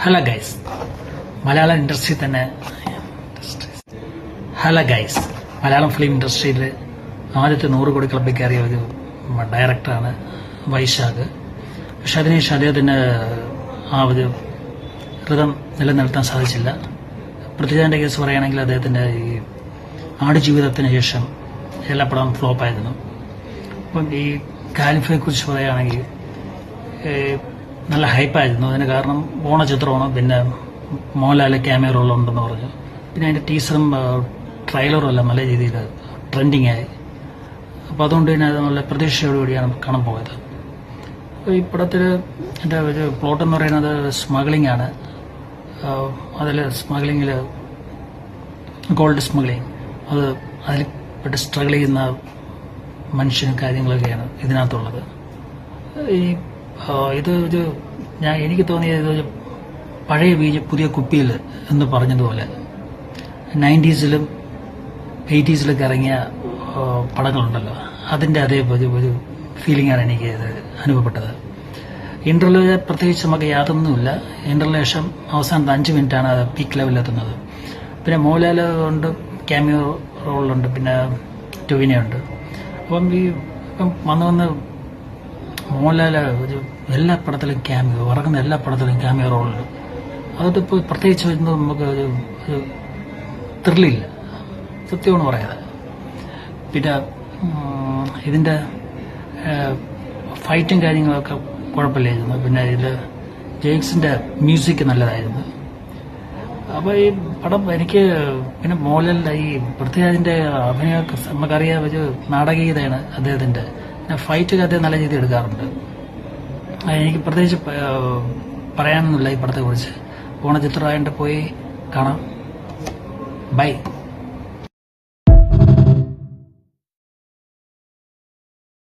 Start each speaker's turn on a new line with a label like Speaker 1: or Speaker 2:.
Speaker 1: Hello guys, Malayalam industry തന്നെ Malayalam film ഇൻഡസ്ട്രിയിൽ ആദ്യത്തെ 100 കോടി ക്ലബ്ബിൽ കയറിയ ഒരു ഡയറക്ടറാണ് വൈശാഖ്. പക്ഷെ അതിനുശേഷം അദ്ദേഹത്തിന് ആ ഒരു ഋതം നിലനിർത്താൻ സാധിച്ചില്ല. പൃഥ്വിരാജിന്റെ കേസ് പറയുകയാണെങ്കിൽ അദ്ദേഹത്തിന്റെ ഈ ആടുജീവിതത്തിന് ശേഷം എല്ലാ പടവും ഫ്ലോപ്പായിരുന്നു. അപ്പം ഈ ഖാലിഫയെ കുറിച്ച് പറയുകയാണെങ്കിൽ നല്ല ഹൈപ്പായിരുന്നു. അതിന് കാരണം ഓണചിത്രമാണ്, പിന്നെ മോഹൻലാൽ ക്യാമിയോ റോൾ ഉണ്ടെന്ന് പറഞ്ഞു. പിന്നെ അതിന്റെ ടീസറും ട്രെയിലറും എല്ലാം നല്ല രീതിയിൽ ട്രെൻഡിങ് ആയി. അപ്പോൾ അതുകൊണ്ട് തന്നെ അത് നല്ല പ്രതീക്ഷയോടുകൂടിയാണ് കാണാൻ പോയത്. ഈ പടത്തിൽ എൻ്റെ ഒരു പ്ലോട്ട് എന്ന് പറയുന്നത് സ്മഗ്ലിംഗ് ആണ്. അതിൽ സ്മഗ്ലിങ്ങിൽ ഗോൾഡ് സ്മഗ്ലിംഗ്, അതിൽ പെട്ട് സ്ട്രഗിൾ ചെയ്യുന്ന മനുഷ്യനും കാര്യങ്ങളൊക്കെയാണ് ഇതിനകത്തുള്ളത്. ഇത് എനിക്ക് തോന്നിയത് ഇതൊരു പഴയ ബീജ് പുതിയ കുപ്പിയിൽ എന്ന് പറഞ്ഞതുപോലെ 90s-ലും 80s-ലൊക്കെ ഇറങ്ങിയ പടങ്ങളുണ്ടല്ലോ, അതിൻ്റെ അതേ ഒരു ഫീലിംഗാണ് എനിക്ക് അനുഭവപ്പെട്ടത്. ഇന്റർവ്യൂ പ്രത്യേകിച്ച് നമുക്ക് യാതൊന്നുമില്ല. ഇന്റർവ്യൂ ശേഷം അവസാനത്തെ 5 മിനിറ്റാണ് പീക്ക് ലെവലിലെത്തുന്നത്. പിന്നെ മോഹൻലാൽ ഉണ്ട്, ക്യാമിയോ റോളുണ്ട്, പിന്നെ ടൊവിനോയുണ്ട്. അപ്പം വന്ന് മോഹൻലാൽ ഒരു എല്ലാ പടത്തിലും ക്യാമിയോ, ഇറങ്ങുന്ന എല്ലാ പടത്തിലും ക്യാമിയോ റോളുണ്ട്. അതിപ്പോൾ പ്രത്യേകിച്ച് വരുന്നത് നമുക്ക് ഒരു ത്രില്ലില്ല, സത്യമാണ് പറയാതെ. പിന്നെ ഇതിൻ്റെ ഫൈറ്റും കാര്യങ്ങളൊക്കെ കുഴപ്പമില്ലായിരുന്നു. പിന്നെ ഇതിൽ ജെയ്ക്സിന്റെ മ്യൂസിക് നല്ലതായിരുന്നു. അപ്പോൾ ഈ പടം എനിക്ക് പിന്നെ മോഹൻലാലിന്റെ ഈ പൃഥ്വിരാജിന്റെ അഭിനയമൊക്കെ നമുക്കറിയാം, ഒരു നാടകീയതയാണ് അദ്ദേഹത്തിന്റെ. പിന്നെ ഫൈറ്റൊക്കെ അദ്ദേഹം നല്ല രീതിയിൽ എടുക്കാറുണ്ട്. എനിക്ക് പ്രത്യേകിച്ച് പറയാനൊന്നുമില്ല ഈ പടത്തെ കുറിച്ച്. ഓണചിത്രമായിട്ട് പോയി കാണാം. ബൈ.